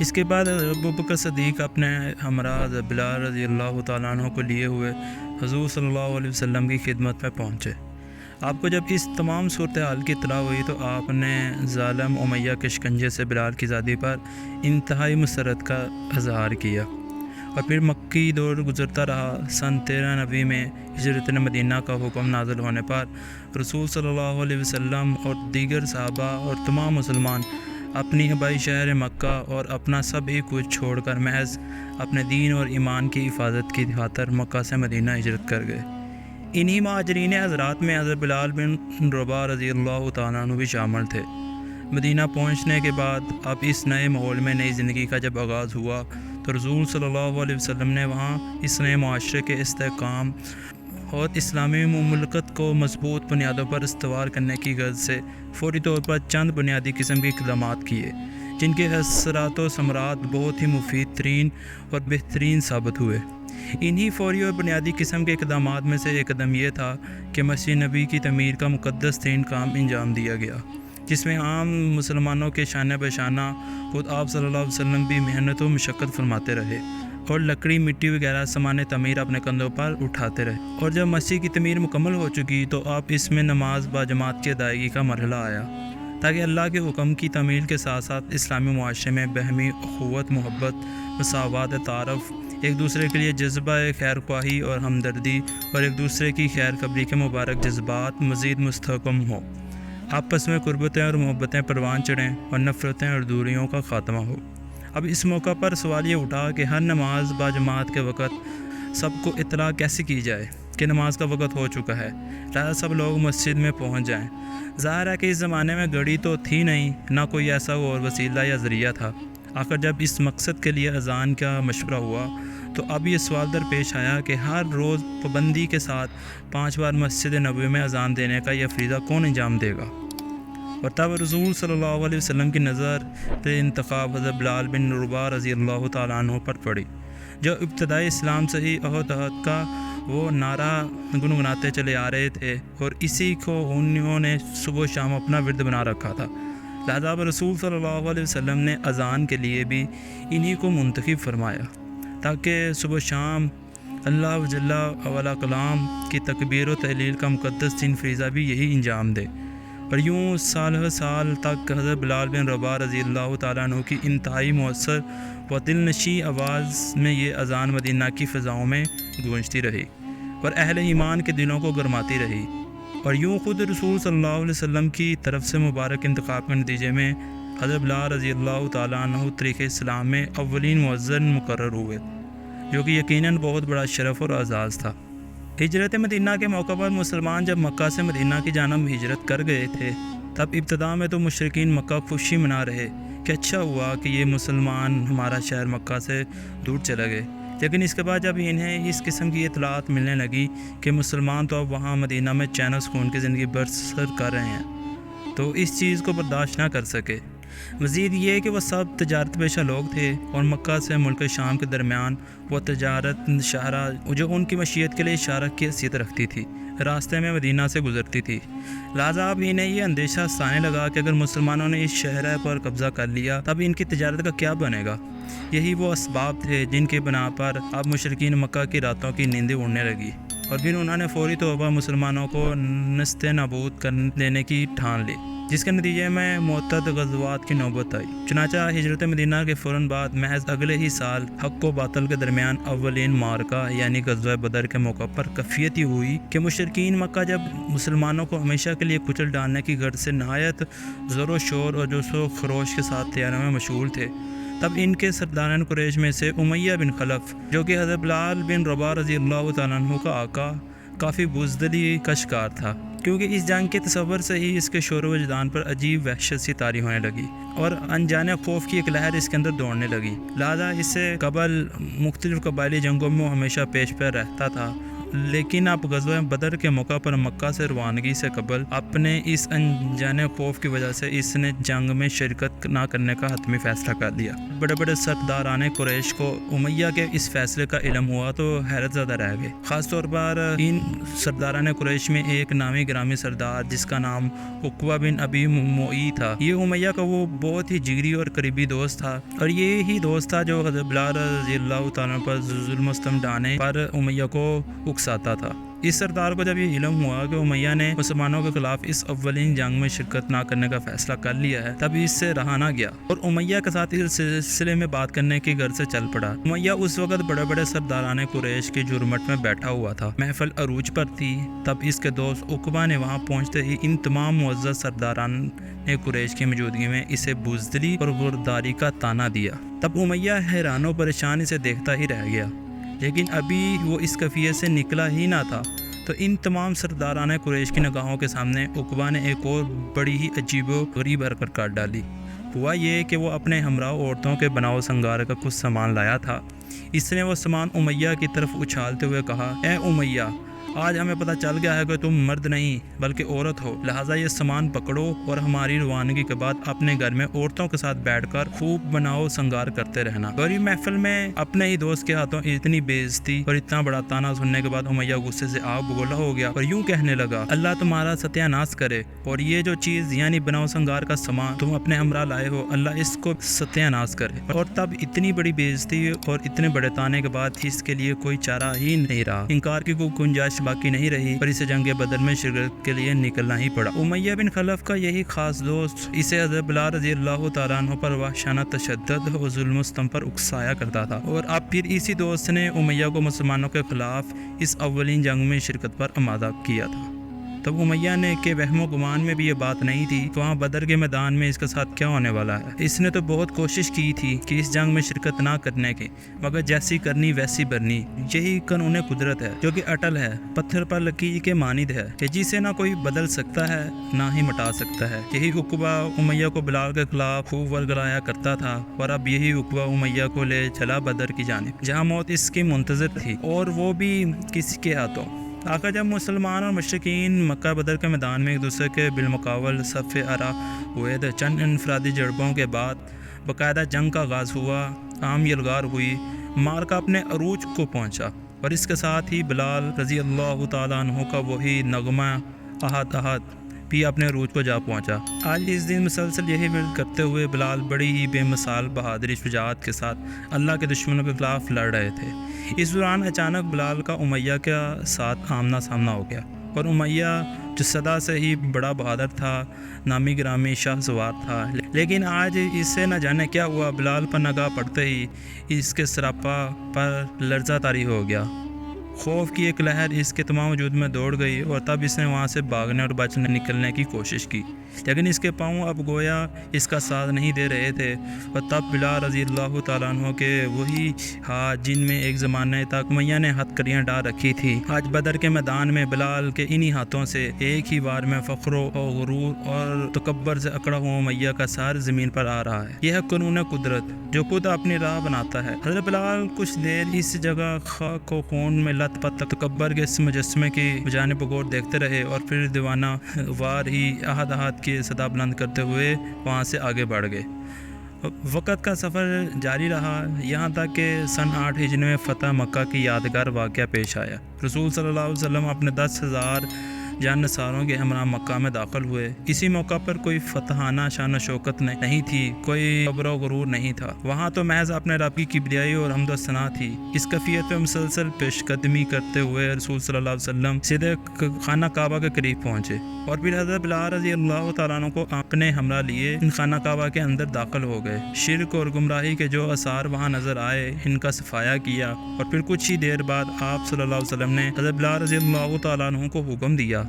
اس کے بعد ابوبکر صدیق اپنے ہمراہ بلال رضی اللہ تعالیٰ عنہ کو لیے ہوئے حضور صلی اللہ علیہ وسلم کی خدمت میں پہنچے۔ آپ کو جب اس تمام صورتحال کی اطلاع ہوئی تو آپ نے ظالم امیہ کے شکنجے سے بلال کی آزادی پر انتہائی مسرت کا اظہار کیا، اور پھر مکی دور گزرتا رہا۔ سن 1390 میں ہجرت مدینہ کا حکم نازل ہونے پر رسول صلی اللہ علیہ وسلم اور دیگر صحابہ اور تمام مسلمان اپنی آبائی شہر مکہ اور اپنا سب ہی کچھ چھوڑ کر محض اپنے دین اور ایمان کی حفاظت کی خاطر مکہ سے مدینہ ہجرت کر گئے۔ انہی مہاجرین حضرات میں حضرت بلال بن رباح رضی اللہ تعالیٰ عنہ بھی شامل تھے۔ مدینہ پہنچنے کے بعد اب اس نئے ماحول میں نئی زندگی کا جب آغاز ہوا تو رسول صلی اللہ علیہ وسلم نے وہاں اس نئے معاشرے کے استحکام اور اسلامی مملکت کو مضبوط بنیادوں پر استوار کرنے کی غرض سے فوری طور پر چند بنیادی قسم کے اقدامات کیے، جن کے اثرات و ثمرات بہت ہی مفید ترین اور بہترین ثابت ہوئے۔ انہی فوری اور بنیادی قسم کے اقدامات میں سے ایک قدم یہ تھا کہ مسجد نبی کی تعمیر کا مقدس ترین کام انجام دیا گیا، جس میں عام مسلمانوں کے شانہ بشانہ خود آپ صلی اللہ علیہ وسلم بھی محنت و مشقت فرماتے رہے اور لکڑی مٹی وغیرہ سامان تعمیر اپنے کندھوں پر اٹھاتے رہے۔ اور جب مسجد کی تعمیر مکمل ہو چکی تو آپ اس میں نماز باجماعت کی ادائیگی کا مرحلہ آیا، تاکہ اللہ کے حکم کی تعمیل کے ساتھ ساتھ اسلامی معاشرے میں باہمی اخوت، محبت، مساوات، تعارف، ایک دوسرے کے لیے جذبہ خیر خواہی اور ہمدردی اور ایک دوسرے کی خیر خبری کے مبارک جذبات مزید مستحکم ہوں، آپس میں قربتیں اور محبتیں پروان چڑھیں اور نفرتیں اور دوریوں کا خاتمہ ہو۔ اب اس موقع پر سوال یہ اٹھا کہ ہر نماز باجماعت کے وقت سب کو اطلاع کیسے کی جائے کہ نماز کا وقت ہو چکا ہے، لہذا سب لوگ مسجد میں پہنچ جائیں۔ ظاہر ہے کہ اس زمانے میں گھڑی تو تھی نہیں، نہ کوئی ایسا اور وسیلہ یا ذریعہ تھا۔ آخر جب اس مقصد کے لیے اذان کا مشورہ ہوا تو اب یہ سوال درپیش آیا کہ ہر روز پابندی کے ساتھ 5 بار مسجد نبوی میں اذان دینے کا یہ فریضہ کون انجام دے گا؟ اور تب رسول صلی اللہ علیہ وسلم کی نظر انتخاب حضرت بلال بن رباح رضی اللہ تعالیٰ عنہ پر پڑی، جو ابتدائی اسلام سے ہی عہد کا وہ نعرہ گنگناتے چلے آ رہے تھے، اور اسی کو انہوں نے صبح و شام اپنا ورد بنا رکھا تھا۔ لہذا رسول صلی اللہ علیہ وسلم نے اذان کے لیے بھی انہی کو منتخب فرمایا، تاکہ صبح و شام اللہ جل وعلا کلام کی تکبیر و تحلیل کا مقدس ترین فریضہ بھی یہی انجام دے۔ اور یوں سال سال تک حضرت بلال بن رباح رضی اللہ تعالیٰ عنہ کی انتہائی مؤثر و دلنشیں آواز میں یہ اذان مدینہ کی فضاؤں میں گونجتی رہی اور اہل ایمان کے دلوں کو گرماتی رہی۔ اور یوں خود رسول صلی اللہ علیہ وسلم کی طرف سے مبارک انتخاب کے نتیجے میں حضرت بلال رضی اللہ تعالیٰ عنہ تاریخ اسلام میں اولین مؤذن مقرر ہوئے، جو کہ یقیناً بہت بڑا شرف اور اعزاز تھا۔ ہجرت مدینہ کے موقع پر مسلمان جب مکہ سے مدینہ کی جانب ہجرت کر گئے تھے، تب ابتدا میں تو مشرکین مکہ خوشی منا رہے کہ اچھا ہوا کہ یہ مسلمان ہمارا شہر مکہ سے دور چلے گئے، لیکن اس کے بعد جب انہیں اس قسم کی اطلاعات ملنے لگی کہ مسلمان تو اب وہاں مدینہ میں چین و سکون کی زندگی بسر کر رہے ہیں، تو اس چیز کو برداشت نہ کر سکے۔ مزید یہ کہ وہ سب تجارت پیشہ لوگ تھے اور مکہ سے ملک شام کے درمیان وہ تجارت شاہراہ جو ان کی معیشت کے لیے اشارہ کی حیثیت رکھتی تھی، راستے میں مدینہ سے گزرتی تھی۔ لہٰذا اب انہیں یہ اندیشہ ستانے لگا کہ اگر مسلمانوں نے اس شہر پر قبضہ کر لیا تب ان کی تجارت کا کیا بنے گا۔ یہی وہ اسباب تھے جن کے بنا پر اب مشرکین مکہ کی راتوں کی نیندیں اڑنے لگی، اور پھر انہوں نے فوری طور پر مسلمانوں کو نست نابود کر دینے کی ٹھان لی، جس کے نتیجے میں معتد غزوات کی نوبت آئی۔ چنانچہ ہجرت مدینہ کے فوراً بعد محض اگلے ہی سال حق و باطل کے درمیان اولین معرکہ یعنی غزوہ بدر کے موقع پر کفیت یہ ہوئی کہ مشرکین مکہ جب مسلمانوں کو ہمیشہ کے لیے کچل ڈالنے کی غرض سے نہایت زور و شور اور جوش و خروش کے ساتھ تیاریوں میں مشغول تھے، تب ان کے سرداران قریش میں سے امیہ بن خلف، جو کہ حضرت بلال بن رباح رضی اللہ تعالیٰ عنہ کا آقا، کافی بزدلی کا شکار تھا، کیونکہ اس جنگ کے تصور سے ہی اس کے شور و وجدان پر عجیب وحشت سی طاری ہونے لگی اور انجانے خوف کی ایک لہر اس کے اندر دوڑنے لگی۔ لہذا اس سے قبل مختلف قبائلی جنگوں میں وہ ہمیشہ پیش پہ رہتا تھا لیکن اب غزوہ بدر کے موقع پر مکہ سے روانگی سے قبل اپنے اس انجان خوف کی وجہ سے اس نے جنگ میں شرکت نہ کرنے کا حتمی فیصلہ کر لیا۔ بڑے بڑے سرداران قریش کو امیہ کے اس فیصلے کا علم ہوا تو حیرت زدہ رہ گئے۔ خاص طور پر ان سرداران قریش میں ایک نامی گرامی سردار جس کا نام عقبہ بن ابی معیط تھا۔ یہ امیہ کا وہ بہت ہی جگری اور قریبی دوست تھا، اور یہی دوست تھا جو حضرت بلال رضی اللہ تعالیٰ پر ظلم و ستم ڈھانے پر امیہ کو اکساتا تھا۔ اس سردار کو جب یہ علم ہوا کہ امیہ نے مسلمانوں کے خلاف اس اولین جنگ میں شرکت نہ کرنے کا فیصلہ کر لیا ہے، تب اس سے رہا نہ گیا اور امیہ کے ساتھ اس سلسلے میں بات کرنے کی غرض سے چل پڑا۔ امیہ اس وقت بڑے بڑے سرداران قریش کے جرمٹ میں بیٹھا ہوا تھا، محفل عروج پر تھی۔ تب اس کے دوست عقبہ نے وہاں پہنچتے ہی ان تمام معزز سرداران نے قریش کی موجودگی میں اسے بزدلی اور غداری کا طعنہ دیا۔ تب امیہ حیران و پریشان اسے دیکھتا ہی رہ گیا، لیکن ابھی وہ اس کیفیت سے نکلا ہی نہ تھا تو ان تمام سرداران قریش کی نگاہوں کے سامنے عقبہ نے ایک اور بڑی ہی عجیب و غریب حرکت کر ڈالی۔ ہوا یہ کہ وہ اپنے ہمراہ عورتوں کے بناؤ سنگار کا کچھ سامان لایا تھا۔ اس نے وہ سامان امیہ کی طرف اچھالتے ہوئے کہا، اے امیہ، آج ہمیں پتہ چل گیا ہے کہ تم مرد نہیں بلکہ عورت ہو، لہٰذا یہ سامان پکڑو اور ہماری روانگی کے بعد اپنے گھر میں عورتوں کے ساتھ بیٹھ کر خوب بناؤ سنگار کرتے رہنا۔ غریب محفل میں اپنے ہی دوست کے ہاتھوں اتنی بے عزتی اور اتنا بڑا طعنہ سننے کے بعد امیہ غصے سے آگ بگولا ہو گیا اور یوں کہنے لگا، اللہ تمہارا ستیہ ناش کرے، اور یہ جو چیز یعنی بناؤ سنگار کا سامان تم اپنے ہمراہ لائے ہو، اللہ اس کو ستیہ ناش کرے۔ اور تب اتنی بڑی بے عزتی اور اتنے بڑے طعنے کے بعد اس کے لیے کوئی چارہ ہی نہیں رہا، انکار کی کوئی گنجائش باقی نہیں رہی اور اسے جنگ بدر میں شرکت کے لیے نکلنا ہی پڑا۔ امیہ بن خلف کا یہی خاص دوست اسے حضرت بلال رضی اللہ تعالیٰ عنہ پر وحشانہ تشدد اور ظلم و ستم پر اکسایا کرتا تھا، اور اب پھر اسی دوست نے امیہ کو مسلمانوں کے خلاف اس اولین جنگ میں شرکت پر آمادہ کیا تھا۔ تب امیہ نے کہ وہم و گمان میں بھی یہ بات نہیں تھی کہ وہاں بدر کے میدان میں اس کے ساتھ کیا ہونے والا ہے۔ اس نے تو بہت کوشش کی تھی کہ اس جنگ میں شرکت نہ کرنے کی، مگر جیسی کرنی ویسی برنی۔ یہی قانون قدرت ہے جو کہ اٹل ہے، پتھر پر لکیر کے مانند ہے کہ جسے نہ کوئی بدل سکتا ہے نہ ہی مٹا سکتا ہے۔ یہی عقبہ امیہ کو بلال کے خلاف خوب ورگلایا کرتا تھا، اور اب یہی عقبہ امیہ کو لے چلا بدر کی جانب، جہاں موت اس کی منتظر تھی، اور وہ بھی کسی کے ہاتھوں۔ آخر جب مسلمان اور مشرکین مکہ بدر کے میدان میں ایک دوسرے کے بالمقابل صف آرا ہوئے تو چند انفرادی جڑبوں کے بعد باقاعدہ جنگ کا آغاز ہوا، عام یلغار ہوئی، معرکہ اپنے عروج کو پہنچا، اور اس کے ساتھ ہی بلال رضی اللہ تعالیٰ عنہ کا وہی نغمہ احد احد بھی اپنے عروج کو جا پہنچا۔ آج اس دن مسلسل یہی ورد کرتے ہوئے بلال بڑی ہی بے مثال بہادری شجاعت کے ساتھ اللہ کے دشمنوں کے خلاف لڑ رہے تھے۔ اس دوران اچانک بلال کا امیہ کے ساتھ آمنا سامنا ہو گیا، اور امیہ جو صدا سے ہی بڑا بہادر تھا، نامی گرامی شاہ سوار تھا، لیکن آج اس سے نہ جانے کیا ہوا، بلال پر نگاہ پڑتے ہی اس کے سراپا پر لرزہ طاری ہو گیا۔ خوف کی ایک لہر اس کے تمام وجود میں دوڑ گئی، اور تب اس نے وہاں سے بھاگنے اور بچنے نکلنے کی کوشش کی، لیکن اس کے پاؤں اب گویا اس کا ساتھ نہیں دے رہے تھے۔ اور تب بلال رضی اللہ تعالیٰ عنہ کے وہی ہاتھ جن میں ایک زمانے تک امیہ نے ہتھ کڑیاں ڈال رکھی تھی، آج بدر کے میدان میں بلال کے انہی ہاتھوں سے ایک ہی بار میں فخر و غرور اور تکبر سے اکڑا ہوا امیہ کا سار زمین پر آ رہا ہے۔ یہ ہے قانون قدرت جو خود اپنی راہ بناتا ہے۔ حضرت بلال کچھ دیر اس جگہ خاک و خون میں لت پت تکبر کے اس مجسمے کی جانب غور دیکھتے رہے، اور پھر دیوانہ وار ہی احد احد کی صدا بلند کرتے ہوئے وہاں سے آگے بڑھ گئے۔ وقت کا سفر جاری رہا، یہاں تک کہ سن 8 ہجری میں فتح مکہ کی یادگار واقعہ پیش آیا۔ رسول صلی اللہ علیہ وسلم اپنے 10,000 جانثاروں کے ہمراہ مکہ میں داخل ہوئے۔ اسی موقع پر کوئی فتحانہ شان و شوکت نہیں تھی، کوئی کبر و غرور نہیں تھا، وہاں تو محض اپنے رب کی کبریائی اور حمد و ثنا تھی۔ اس کیفیت میں مسلسل پیش قدمی کرتے ہوئے رسول صلی اللہ علیہ وسلم سیدھے خانہ کعبہ کے قریب پہنچے، اور پھر حضرت بلال رضی اللہ تعالیٰ عنہ کو اپنے ہمراہ لیے ان خانہ کعبہ کے اندر داخل ہو گئے۔ شرک اور گمراہی کے جو آثار وہاں نظر آئے ان کا صفایا کیا، اور پھر کچھ ہی دیر بعد آپ صلی اللہ علیہ وسلم نے حضرت بلال رضی اللہ تعالیٰ عنہ کو حکم دیا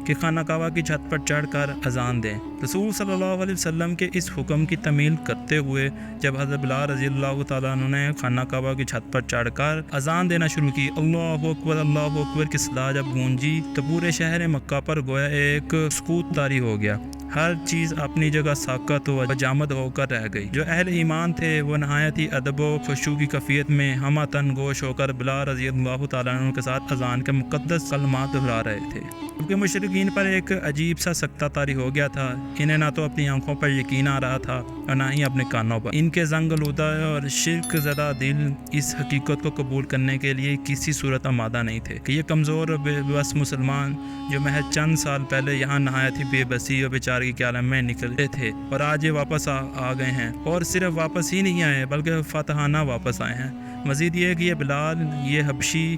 کہ خانہ کعبہ کی چھت پر چڑھ کر اذان دیں۔ رسول صلی اللہ علیہ وسلم کے اس حکم کی تعمیل کرتے ہوئے جب حضرت بلال رضی اللہ تعالیٰ عنہ نے خانہ کعبہ کی چھت پر چڑھ کر اذان دینا شروع کی، اللہ اکبر کی صدا جب گونجی تو پورے شہر مکہ پر گویا ایک سکوت طاری ہو گیا، ہر چیز اپنی جگہ ساکت و جامد ہو کر رہ گئی۔ جو اہل ایمان تھے وہ نہایت ہی ادب و خشوع کی کیفیت میں ہمہ تن گوش ہو کر بلال رضی اللہ تعالیٰ عنہ کے ساتھ اذان کے مقدس کلمات دہرا رہے تھے، کیونکہ مشرکین پر ایک عجیب سا سکتہ طاری ہو گیا تھا۔ انہیں نہ تو اپنی آنکھوں پر یقین آ رہا تھا اور نہ ہی اپنے کانوں پر۔ ان کے زنگ آلودہ اور شرک زدہ دل اس حقیقت کو قبول کرنے کے لیے کسی صورت آمادہ نہیں تھے کہ یہ کمزور اور بے بس مسلمان جو محض چند سال پہلے یہاں نہایت ہی بے بسی اور بیچارگی کے عالم میں نکلے تھے اور آج یہ واپس آ گئے ہیں، اور صرف واپس ہی نہیں آئے بلکہ فاتحانہ واپس آئے ہیں۔ مزید یہ کہ یہ بلال، یہ حبشی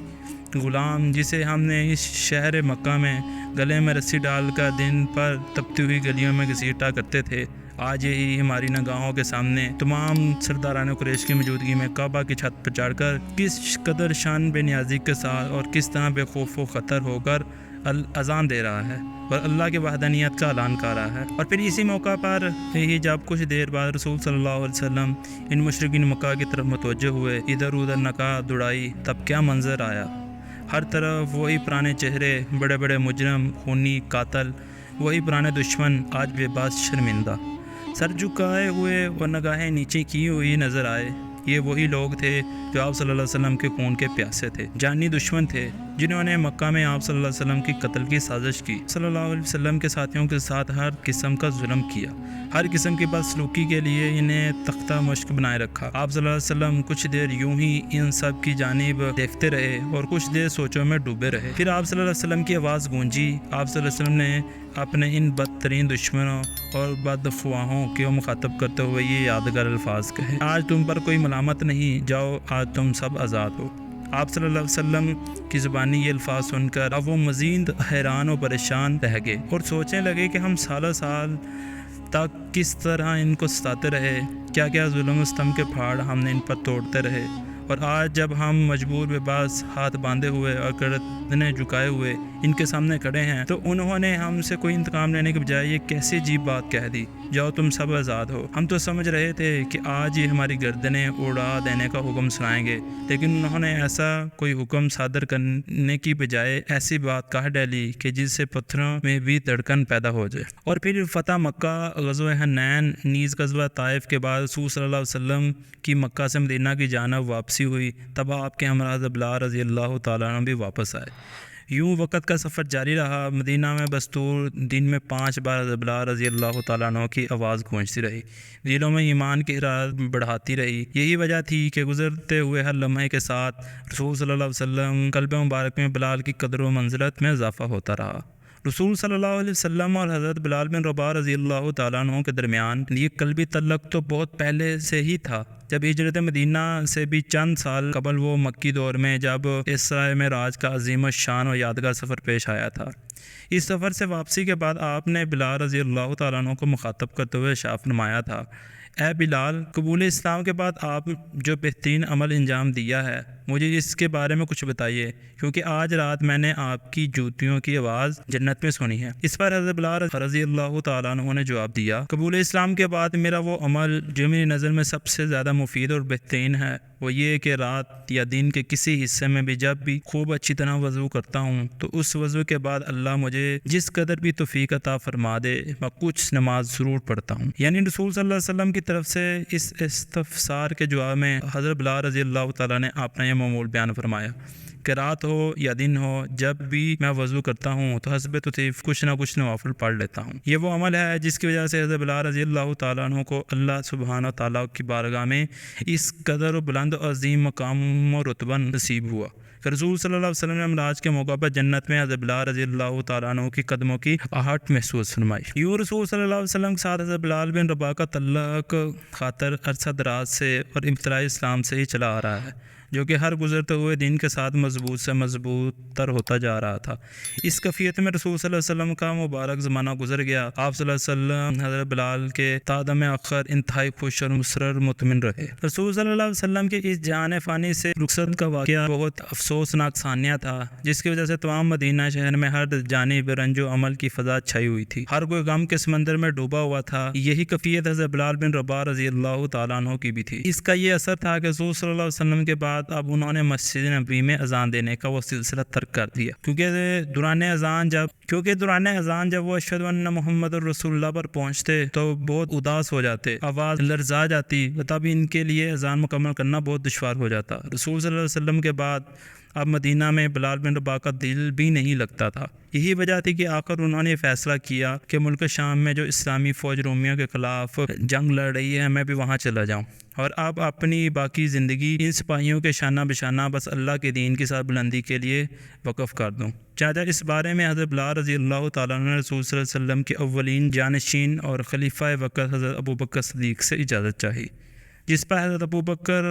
غلام جسے ہم نے اس شہر مکہ میں گلے میں رسی ڈال کر دن پر تپتی ہوئی گلیوں میں گھسیٹا کرتے تھے، آج یہی ہماری نگاہوں کے سامنے تمام سرداران قریش کی موجودگی میں کعبہ کی چھت پر چڑھ کر کس قدر شان بے نیازی کے ساتھ اور کس طرح بے خوف و خطر ہو کر اذان دے رہا ہے اور اللہ کی وحدانیت کا اعلان کر رہا ہے۔ اور پھر اسی موقع پر ہی جب کچھ دیر بعد رسول صلی اللہ علیہ وسلم ان مشرکین مکہ کی طرف متوجہ ہوئے، ادھر ادھر نگاہ دوڑائی، تب کیا منظر آیا! ہر طرف وہی پرانے چہرے، بڑے بڑے مجرم، خونی قاتل، وہی پرانے دشمن آج بے باس شرمندہ، سر جھکائے ہوئے اور نگاہیں نیچے کی ہوئی نظر آئے۔ یہ وہی لوگ تھے جو آپ صلی اللہ علیہ وسلم کے خون کے پیاسے تھے، جانی دشمن تھے، جنہوں نے مکہ میں آپ صلی اللہ علیہ وسلم کی قتل کی سازش کی، صلی اللہ علیہ وسلم کے ساتھیوں کے ساتھ ہر قسم کا ظلم کیا، ہر قسم کی بدسلوکی کے لیے انہیں تختہ مشق بنائے رکھا۔ آپ صلی اللہ علیہ وسلم کچھ دیر یوں ہی ان سب کی جانب دیکھتے رہے اور کچھ دیر سوچوں میں ڈوبے رہے۔ پھر آپ صلی اللہ علیہ وسلم کی آواز گونجی۔ آپ صلی اللہ علیہ وسلم نے اپنے ان بدترین دشمنوں اور بدافواہوں کو مخاطب کرتے ہوئے یہ یادگار الفاظ کہے: آج تم پر کوئی ملامت نہیں، جاؤ آج تم سب آزاد ہو۔ آپ صلی اللہ علیہ وسلم کی زبانی یہ الفاظ سن کر اب وہ مزید حیران و پریشان رہ گئے اور سوچنے لگے کہ ہم سالوں سال تک کس طرح ان کو ستاتے رہے، کیا کیا ظلم و ستم کے پہاڑ ہم نے ان پر توڑتے رہے، اور آج جب ہم مجبور بے باس ہاتھ باندھے ہوئے اور گردنیں جھکائے ہوئے ان کے سامنے کھڑے ہیں تو انہوں نے ہم سے کوئی انتقام لینے کے بجائے یہ کیسی عجیب بات کہہ دی: جاؤ تم سب آزاد ہو۔ ہم تو سمجھ رہے تھے کہ آج یہ ہماری گردنیں اڑا دینے کا حکم سنائیں گے، لیکن انہوں نے ایسا کوئی حکم صادر کرنے کی بجائے ایسی بات کہہ ڈالی کہ جس سے پتھروں میں بھی دھڑکن پیدا ہو جائے۔ اور پھر فتح مکہ، غزوہ حنین، نیز غزوہ طائف کے بعد رسول صلی اللہ علیہ وسلم کی مکہ سے مدینہ کی جانب واپسی ہوئی، تب آپ کے ہمراہ بلال رضی اللہ تعالیٰ عنہ بھی واپس آئے۔ یوں وقت کا سفر جاری رہا۔ مدینہ میں بستور دن میں 5 بار بلال رضی اللہ تعالیٰ عنہ کی آواز گونجتی رہی، دلوں میں ایمان کی حرارت بڑھاتی رہی۔ یہی وجہ تھی کہ گزرتے ہوئے ہر لمحے کے ساتھ رسول صلی اللہ علیہ وسلم قلب مبارک میں بلال کی قدر و منزلت میں اضافہ ہوتا رہا۔ رسول صلی اللہ علیہ وسلم اور حضرت بلال بن رباح رضی اللہ تعالیٰ عنہ کے درمیان یہ قلبی تعلق تو بہت پہلے سے ہی تھا۔ جب ہجرت مدینہ سے بھی چند سال قبل وہ مکی دور میں جب اسراء معراج کا عظیم الشان و یادگار سفر پیش آیا تھا، اس سفر سے واپسی کے بعد آپ نے بلال رضی اللہ تعالیٰ عنہ کو مخاطب کرتے ہوئے ارشاد فرمایا تھا: اے بلال، قبول اسلام کے بعد آپ جو بہترین عمل انجام دیا ہے مجھے اس کے بارے میں کچھ بتائیے، کیونکہ آج رات میں نے آپ کی جوتیوں کی آواز جنت میں سنی ہے۔ اس پر حضرت بلال رضی اللہ تعالیٰ عنہ نے جواب دیا: قبول اسلام کے بعد میرا وہ عمل جو میری نظر میں سب سے زیادہ مفید اور بہترین ہے وہ یہ کہ رات یا دن کے کسی حصے میں بھی جب بھی خوب اچھی طرح وضو کرتا ہوں تو اس وضو کے بعد اللہ مجھے جس قدر بھی توفیق عطا فرما دے میں کچھ نماز ضرور پڑھتا ہوں۔ یعنی رسول صلی اللہ علیہ وسلم کی طرف سے اس استفسار کے جواب میں حضرت بلال رضی اللہ تعالیٰ نے اپنا یہ معمول بیان فرمایا کہ رات ہو یا دن ہو جب بھی میں وضو کرتا ہوں تو حسب توفیق کچھ نہ کچھ نوافل پڑھ لیتا ہوں۔ یہ وہ عمل ہے جس کی وجہ سے حضرت بلال رضی اللہ تعالیٰ عنہ کو اللہ سبحانہ و تعالیٰ کی بارگاہ میں اس قدر و بلند و عظیم مقام و رتبہ نصیب ہوا کہ رسول صلی اللہ علیہ وسلم نے معراج کے موقع پر جنت میں حضرت بلال رضی اللہ تعالیٰ عنہ کی قدموں کی آہٹ محسوس فرمائی۔ یوں رسول صلی اللہ علیہ وسلم کے ساتھ حضرت بلال بن رباح کا تعلق خاطر عرصہ دراز سے اور ابتدائی اسلام سے ہی چلا آ رہا ہے، جو کہ ہر گزرتے ہوئے دن کے ساتھ مضبوط سے مضبوط تر ہوتا جا رہا تھا۔ اس کیفیت میں رسول صلی اللہ علیہ وسلم کا مبارک زمانہ گزر گیا۔ آپ صلی اللہ علیہ وسلم حضرت بلال کے تادم آخر انتہائی خوش اور مسرر مطمئن رہے۔ رسول صلی اللہ علیہ وسلم کے اس جان فانی سے رخصت کا واقعہ بہت افسوسناک ثانیہ تھا، جس کی وجہ سے تمام مدینہ شہر میں ہر جانب رنج و عمل کی فضا چھائی ہوئی تھی، ہر کوئی غم کے سمندر میں ڈوبا ہوا تھا۔ یہی کیفیت حضرت بلال بن رباح رضی اللہ تعالیٰ عنہ کی بھی تھی۔ اس کا یہ اثر تھا کہ رسول صلی اللہ علیہ وسلم کے بعد اب انہوں نے مسجد نبوی میں اذان دینے کا وہ سلسلہ ترک کر دیا، کیونکہ دوران اذان جب کیونکہ دوران اذان جب وہ اشہد ان محمد الرسول اللہ پر پہنچتے تو بہت اداس ہو جاتے، آواز لرزا جاتی، تب ان کے لیے اذان مکمل کرنا بہت دشوار ہو جاتا۔ رسول صلی اللہ علیہ وسلم کے بعد اب مدینہ میں بلال بن رباح کا دل بھی نہیں لگتا تھا۔ یہی وجہ تھی کہ آخر انہوں نے فیصلہ کیا کہ ملک شام میں جو اسلامی فوج رومیوں کے خلاف جنگ لڑ رہی ہے، میں بھی وہاں چلا جاؤں اور اب اپنی باقی زندگی ان سپاہیوں کے شانہ بشانہ بس اللہ کے دین کی سر بلندی کے لیے وقف کر دوں۔ چاہتا اس بارے میں حضرت بلال رضی اللہ تعالیٰ عنہ نے رسول صلی اللہ علیہ وسلم کے اولین جانشین اور خلیفہ وقت حضرت ابوبکر صدیق سے اجازت چاہی، جس پر حضرت ابوبکر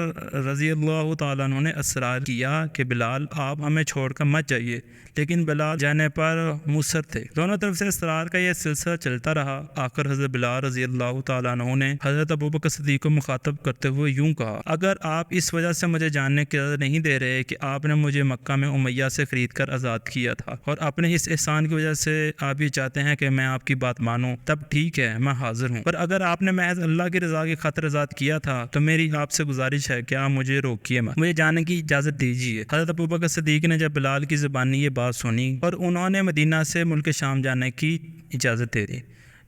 رضی اللہ تعالیٰ عنہ نے اصرار کیا کہ بلال آپ ہمیں چھوڑ کر مت جائیے، لیکن بلال جانے پر مصر تھے۔ دونوں طرف سے اصرار کا یہ سلسلہ چلتا رہا۔ آخر حضرت بلال رضی اللہ تعالیٰ عنہ نے حضرت ابوبکر صدیق کو مخاطب کرتے ہوئے یوں کہا، اگر آپ اس وجہ سے مجھے جاننے کی اجازت نہیں دے رہے کہ آپ نے مجھے مکہ میں امیہ سے خرید کر آزاد کیا تھا اور اپنے اس احسان کی وجہ سے آپ یہ چاہتے ہیں کہ میں آپ کی بات مانوں، تب ٹھیک ہے، میں حاضر ہوں، پر اگر آپ نے محض اللہ کی رضا کی خاطر آزاد کیا تھا تو میری آپ سے گزارش ہے کہ آپ مجھے روکیے مت، مجھے جانے کی اجازت دیجیے۔ حضرت ابوبکر صدیق نے جب بلال کی زبانی یہ بات سنی اور انہوں نے مدینہ سے ملک شام جانے کی اجازت دے دی،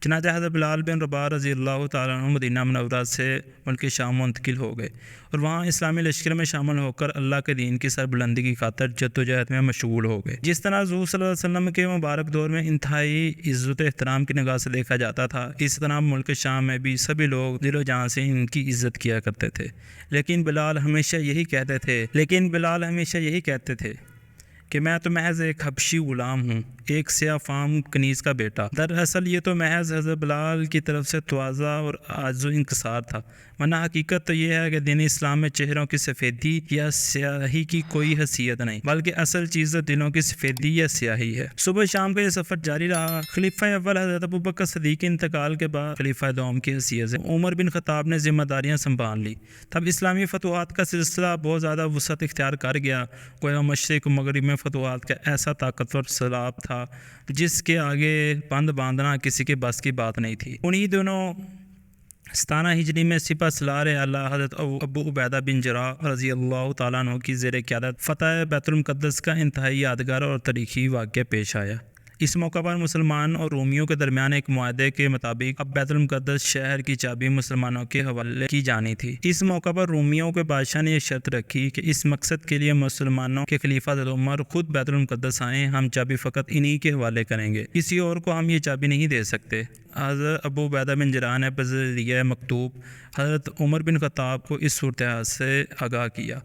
چنانچہ حضرت بلال بن رباح رضی اللہ تعالیٰ عنہ مدینہ منورہ سے ملک شام منتقل ہو گئے اور وہاں اسلامی لشکر میں شامل ہو کر اللہ کے دین کی سربلندی کی خاطر جدوجہد میں مشغول ہو گئے۔ جس طرح حضور صلی اللہ علیہ وسلم کے مبارک دور میں انتہائی عزت و احترام کی نگاہ سے دیکھا جاتا تھا، اس طرح ملک شام میں بھی سبھی لوگ دل و جان سے ان کی عزت کیا کرتے تھے۔ لیکن بلال ہمیشہ یہی کہتے تھے کہ میں تو محض ایک حبشی غلام ہوں، ایک سیاہ فام کنیز کا بیٹا۔ دراصل یہ تو محض حضرت بلال کی طرف سے تواضع اور عجز و انکسار تھا، ورنہ حقیقت تو یہ ہے کہ دین اسلام میں چہروں کی سفیدی یا سیاہی کی کوئی حیثیت نہیں، بلکہ اصل چیز دلوں کی سفیدی یا سیاہی ہے۔ صبح شام کا یہ سفر جاری رہا۔ خلیفہ اول حضرت ابوبکر صدیق کے انتقال کے بعد خلیفہ دوم کی حیثیت سے عمر بن خطاب نے ذمہ داریاں سنبھال لی۔ تب اسلامی فتوحات کا سلسلہ بہت زیادہ وسعت اختیار کر گیا، گویا مشرق و مغرب میں فتوحات کا ایسا طاقتور سیلاب تھا جس کے آگے بند باندھنا کسی کے بس کی بات نہیں تھی۔ انہی دنوں 17 ہجری میں سپہ سالار اعلیٰ حضرت ابو عبیدہ بن جراح رضی اللہ تعالیٰ عنہ کی زیر قیادت فتح بیت المقدس کا انتہائی یادگار اور تاریخی واقعہ پیش آیا۔ اس موقع پر مسلمان اور رومیوں کے درمیان ایک معاہدے کے مطابق اب بیت المقدس شہر کی چابی مسلمانوں کے حوالے کی جانی تھی۔ اس موقع پر رومیوں کے بادشاہ نے یہ شرط رکھی کہ اس مقصد کے لیے مسلمانوں کے خلیفہ حضرت عمر خود بیت المقدس آئیں، ہم چابی فقط انہی کے حوالے کریں گے، کسی اور کو ہم یہ چابی نہیں دے سکتے۔ حضرت ابو عبیدہ بن جراح نے بذریعہ مکتوب حضرت عمر بن خطاب کو اس صورتحال سے آگاہ کیا۔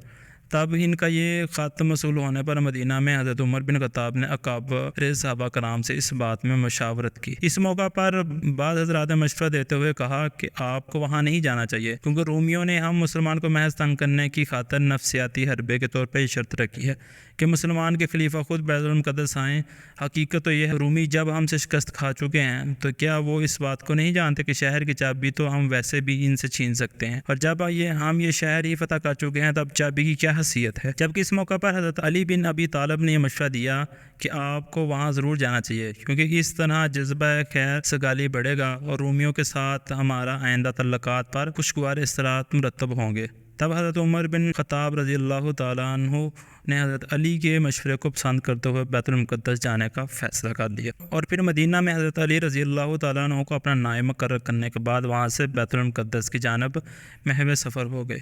تب ان کا یہ خط موصول ہونے پر مدینہ میں حضرت عمر بن خطاب نے اکابر صحابہ کرام سے اس بات میں مشاورت کی۔ اس موقع پر بعض حضرات نے مشورہ دیتے ہوئے کہا کہ آپ کو وہاں نہیں جانا چاہیے، کیونکہ رومیوں نے ہم مسلمان کو محض تنگ کرنے کی خاطر نفسیاتی حربے کے طور پر یہ شرط رکھی ہے کہ مسلمان کے خلیفہ خود بیت المقدس آئیں۔ حقیقت تو یہ ہے رومی جب ہم سے شکست کھا چکے ہیں تو کیا وہ اس بات کو نہیں جانتے کہ شہر کی چابی تو ہم ویسے بھی ان سے چھین سکتے ہیں، اور جب ہم یہ شہر ہی فتح کر چکے ہیں تب چابی کی کیا حیثیت ہے۔ جبکہ اس موقع پر حضرت علی بن ابی طالب نے یہ مشورہ دیا کہ آپ کو وہاں ضرور جانا چاہیے، کیونکہ اس طرح جذبہ خیر سگالی بڑھے گا اور رومیوں کے ساتھ ہمارا آئندہ تعلقات پر خوشگوار اثرات مرتب ہوں گے۔ تب حضرت عمر بن خطاب رضی اللہ تعالیٰ عنہ نے حضرت علی کے مشورے کو پسند کرتے ہوئے بیت المقدس جانے کا فیصلہ کر لیا، اور پھر مدینہ میں حضرت علی رضی اللہ تعالیٰ عنہ کو اپنا نائب مقرر کرنے کے بعد وہاں سے بیت المقدس کی جانب محو سفر ہو گئے۔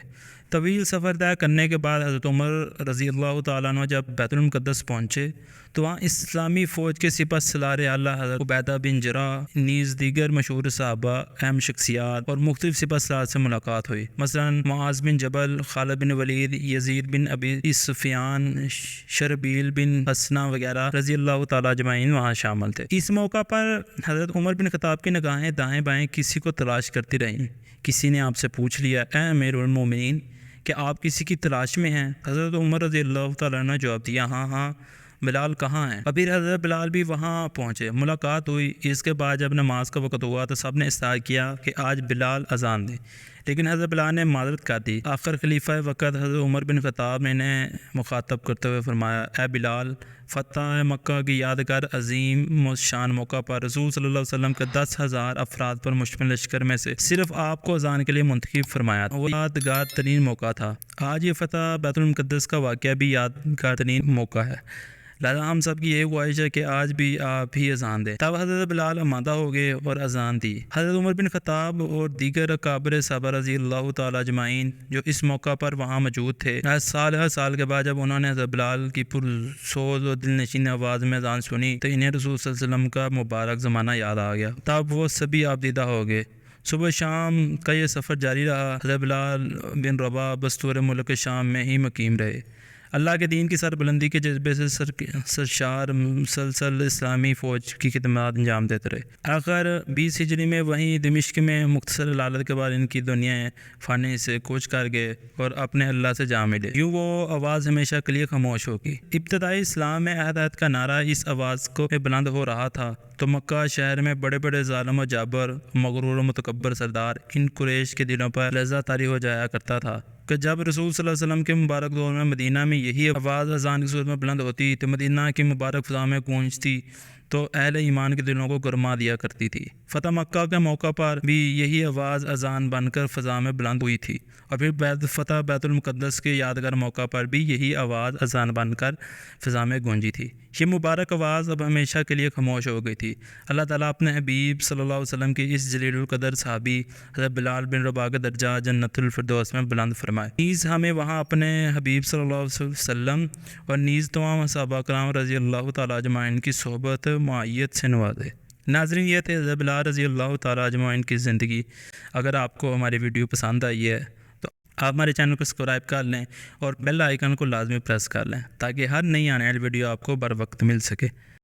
طویل سفر طے کرنے کے بعد حضرت عمر رضی اللہ تعالیٰ عنہ جب بیت المقدس پہنچے تو وہاں اسلامی فوج کے سپہ سالار اعلیٰ حضرت عبیدہ بن جراح نیز دیگر مشہور صحابہ، اہم شخصیات اور مختلف سپہ سالار سے ملاقات ہوئی، مثلا معاذ بن جبل، خالد بن ولید، یزید بن ابی سفیان، شربیل بن حسنہ وغیرہ رضی اللہ تعالیٰ اجمعین وہاں شامل تھے۔ اس موقع پر حضرت عمر بن خطاب کی نگاہیں دائیں بائیں کسی کو تلاش کرتی رہیں۔ کسی نے آپ سے پوچھ لیا، اے امیر المومنین، کہ آپ کسی کی تلاش میں ہیں؟ حضرت عمر رضی اللہ تعالیٰ نے جواب دیا، ہاں بلال کہاں ہیں؟ ابھی حضرت بلال بھی وہاں پہنچے، ملاقات ہوئی۔ اس کے بعد جب نماز کا وقت ہوا تو سب نے اصرار کیا کہ آج بلال اذان دیں، لیکن حضرت بلال نے معذرت کر دی۔ آخر خلیفہ وقت حضرت عمر بن خطاب نے انہیں مخاطب کرتے ہوئے فرمایا، اے بلال، فتح مکہ کی یادگار عظیم شان موقع پر رسول صلی اللہ علیہ وسلم کے 10,000 افراد پر مشتمل لشکر میں سے صرف آپ کو اذان کے لیے منتخب فرمایا تھا، وہ یادگار ترین موقع تھا۔ آج یہ فتح بیت المقدس کا واقعہ بھی یادگار ترین موقع ہے۔ لہٰذا ہم سب کی یہ خواہش ہے کہ آج بھی آپ ہی اذان دیں۔ تب حضرت بلال آمادہ ہو گئے اور اذان دی۔ حضرت عمر بن خطاب اور دیگر اکابر صحابہ رضی اللہ تعالیٰ اجمعین جو اس موقع پر وہاں موجود تھے، ہر سال کے بعد جب انہوں نے حضرت بلال کی پرسوز اور دل نشین آواز میں اذان سنی تو انہیں رسول صلی اللہ علیہ وسلم کا مبارک زمانہ یاد آ گیا۔ تب وہ سبھی آبدیدہ ہو گئے۔ صبح شام کا یہ سفر جاری رہا۔ حضرت بلال بن رباح بستور ملک شام میں ہی مقیم رہے۔ اللہ کے دین کی سربلندی کے جذبے سے سرشار مسلسل اسلامی فوج کی خدمات انجام دیتے رہے۔ آخر 20 ہجری میں وہیں دمشق میں مختصر لالت کے بعد ان کی دنیا فانی سے کوچ کر گئے اور اپنے اللہ سے جا ملے۔ یوں وہ آواز ہمیشہ کے لیے خاموش ہوگی۔ ابتدائی اسلام میں عہد کا نعرہ اس آواز کو بلند ہو رہا تھا تو مکہ شہر میں بڑے بڑے ظالم و جابر، مغرور و متکبر سردار ان قریش کے دلوں پر لرزہ طاری ہو جایا کرتا تھا کہ جب رسول صلی اللہ علیہ وسلم کے مبارک دور میں مدینہ میں یہی آواز اذان کی صورت میں بلند ہوتی تو مدینہ کی مبارک فضا میں گونجتی تو اہل ایمان کے دلوں کو گرما دیا کرتی تھی۔ فتح مکہ کے موقع پر بھی یہی آواز اذان بن کر فضا میں بلند ہوئی تھی، اور پھر فتح بیت المقدس کے یادگار موقع پر بھی یہی آواز اذان بن کر فضا میں گونجی تھی۔ یہ مبارک آواز اب ہمیشہ کے لیے خاموش ہو گئی تھی۔ اللہ تعالیٰ اپنے حبیب صلی اللہ علیہ وسلم کی اس جلیل القدر صحابی حضرت بلال بن رباح کا درجہ جنت الفردوس میں بلند فرمائے، نیز ہمیں وہاں اپنے حبیب صلی اللہ علیہ وسلم اور نیز تمام صحابہ کرام رضی اللہ تعالیٰ اجمعین کی صحبت معیت سے نوازے۔ ناظرین، یہ تھے حضرت بلال رضی اللہ تعالیٰ اجمعین کی زندگی۔ اگر آپ کو ہماری ویڈیو پسند آئی ہے تو آپ ہمارے چینل کو سبسکرائب کر لیں اور بیل آئیکن کو لازمی پریس کر لیں تاکہ ہر نئی آنے والی ویڈیو آپ کو بر وقت مل سکے۔